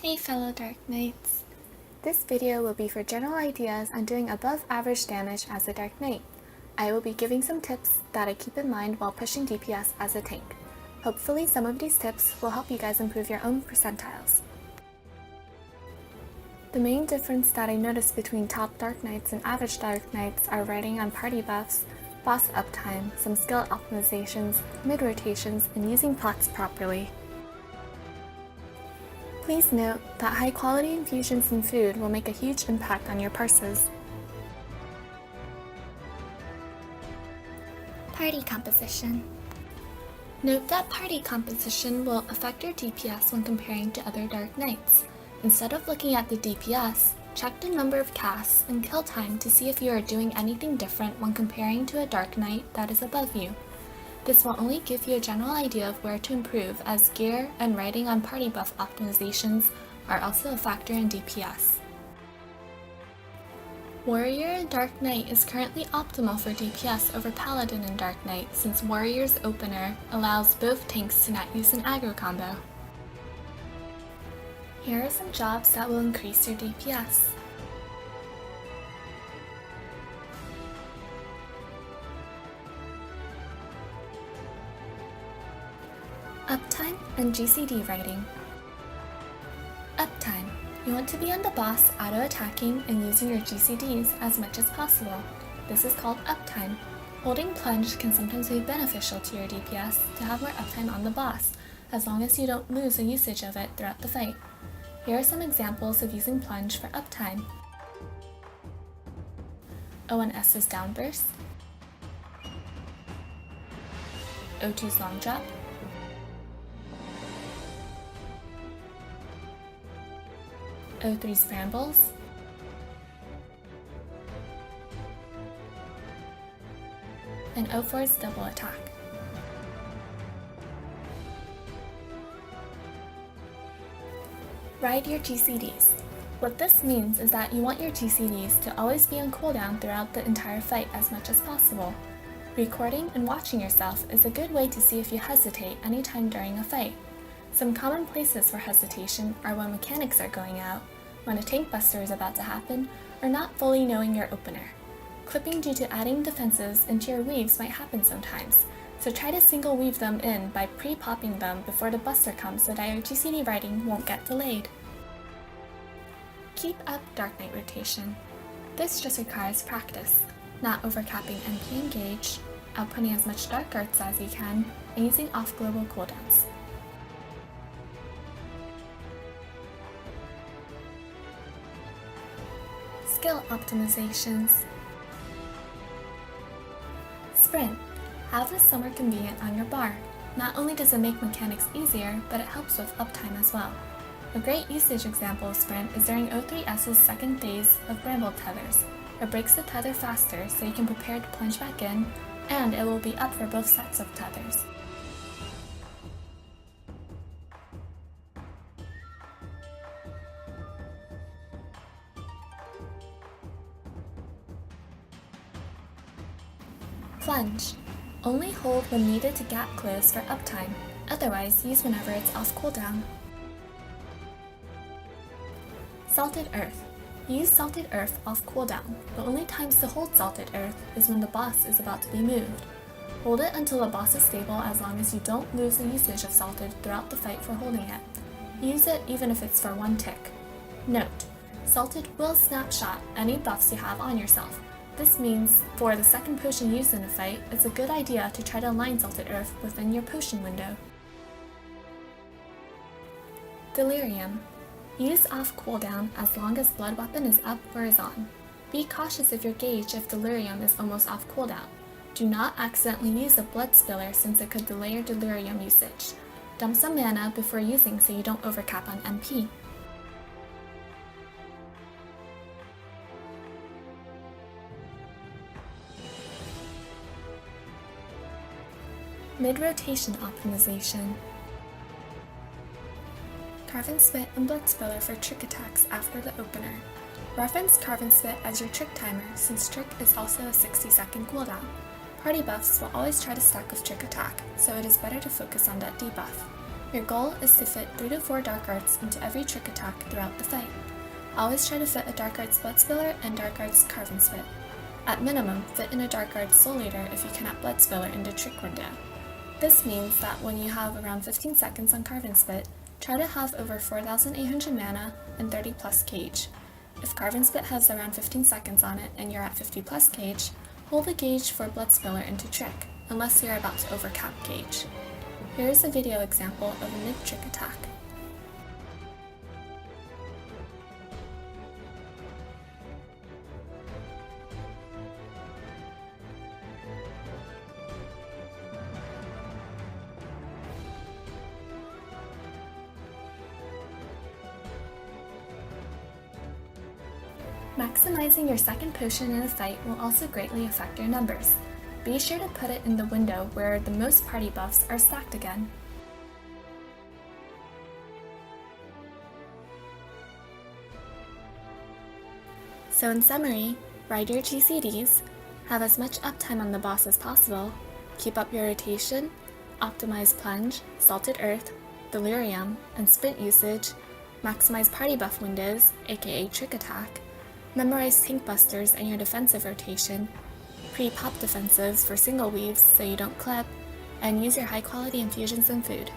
Hey fellow Dark Knights! This video will be for general ideas on doing above average damage as a Dark Knight. I will be giving some tips that I keep in mind while pushing DPS as a tank. Hopefully some of these tips will help you guys improve your own percentiles. The main difference that I noticed between top Dark Knights and average Dark Knights are writing on party buffs, boss uptime, some skill optimizations, mid-rotations, and using pots properly. Please note that high-quality infusions in food will make a huge impact on your purses. Party composition. Note that party composition will affect your DPS when comparing to other Dark Knights. Instead of looking at the DPS, check the number of casts and kill time to see if you are doing anything different when comparing to a Dark Knight that is above you. This will only give you a general idea of where to improve, as gear and writing on party buff optimizations are also a factor in DPS. Warrior and Dark Knight is currently optimal for DPS over Paladin and Dark Knight, since Warrior's opener allows both tanks to not use an aggro combo. Here are some jobs that will increase your DPS. Uptime and GCD writing. Uptime. You want to be on the boss auto-attacking and using your GCDs as much as possible. This is called uptime. Holding plunge can sometimes be beneficial to your DPS to have more uptime on the boss, as long as you don't lose the usage of it throughout the fight. Here are some examples of using plunge for uptime. O1S's downburst, O2's long drop, O3's brambles, and O4's double attack. Ride your GCDs. What this means is that you want your GCDs to always be on cooldown throughout the entire fight as much as possible. Recording and watching yourself is a good way to see if you hesitate anytime during a fight. Some common places for hesitation are when mechanics are going out, when a tank buster is about to happen, or not fully knowing your opener. Clipping due to adding defenses into your weaves might happen sometimes, so try to single weave them in by pre-popping them before the buster comes so that your GCD writing won't get delayed. Keep up Dark Knight rotation. This just requires practice, not overcapping NP engage, outputting as much dark arts as you can, and using off-global cooldowns. Skill optimizations. Sprint. Have this somewhere convenient on your bar. Not only does it make mechanics easier, but it helps with uptime as well. A great usage example of sprint is during O3S's second phase of bramble tethers. It breaks the tether faster so you can prepare to plunge back in, and it will be up for both sets of tethers. Plunge. Only hold when needed to gap close for uptime, otherwise use whenever it's off cooldown. Salted Earth. Use Salted Earth off cooldown. The only times to hold Salted Earth is when the boss is about to be moved. Hold it until the boss is stable as long as you don't lose the usage of Salted throughout the fight for holding it. Use it even if it's for one tick. Note: Salted will snapshot any buffs you have on yourself. This means, for the second potion used in a fight, it's a good idea to try to align Salted Earth within your potion window. Delirium. Use off cooldown as long as blood weapon is up or is on. Be cautious of your gauge if delirium is almost off cooldown. Do not accidentally use a blood spiller since it could delay your delirium usage. Dump some mana before using so you don't overcap on MP. Mid-rotation optimization. Carve and Spit and Blood Spiller for trick attacks after the opener. Reference Carve and Spit as your trick timer, since trick is also a 60-second cooldown. Party buffs will always try to stack with trick attack, so it is better to focus on that debuff. Your goal is to fit 3 to 4 Dark Arts into every trick attack throughout the fight. Always try to fit a Dark Arts Blood Spiller and Dark Arts Carve and Spit. At minimum, fit in a Dark Arts Soul Eater if you cannot Blood Spiller into Trick window. This means that when you have around 15 seconds on Carve and Spit, try to have over 4,800 mana and 30 plus cage. If Carve and Spit has around 15 seconds on it and you're at 50 plus cage, hold the gauge for Blood Spiller into Trick, unless you're about to overcap cage. Here is a video example of a mid-trick attack. Maximizing your second potion in a fight will also greatly affect your numbers. Be sure to put it in the window where the most party buffs are stacked again. So in summary, ride your GCDs, have as much uptime on the boss as possible, keep up your rotation, optimize Plunge, Salted Earth, Delirium, and Sprint usage, maximize party buff windows, aka Trick Attack, memorize Tank Busters and your defensive rotation, pre-pop defensives for single weaves so you don't clip, and use your high quality infusions and food.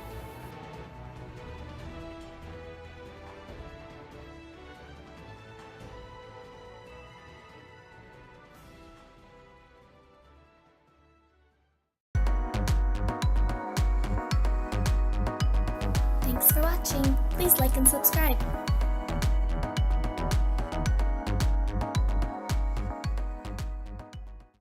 Thanks for watching. Please like and subscribe.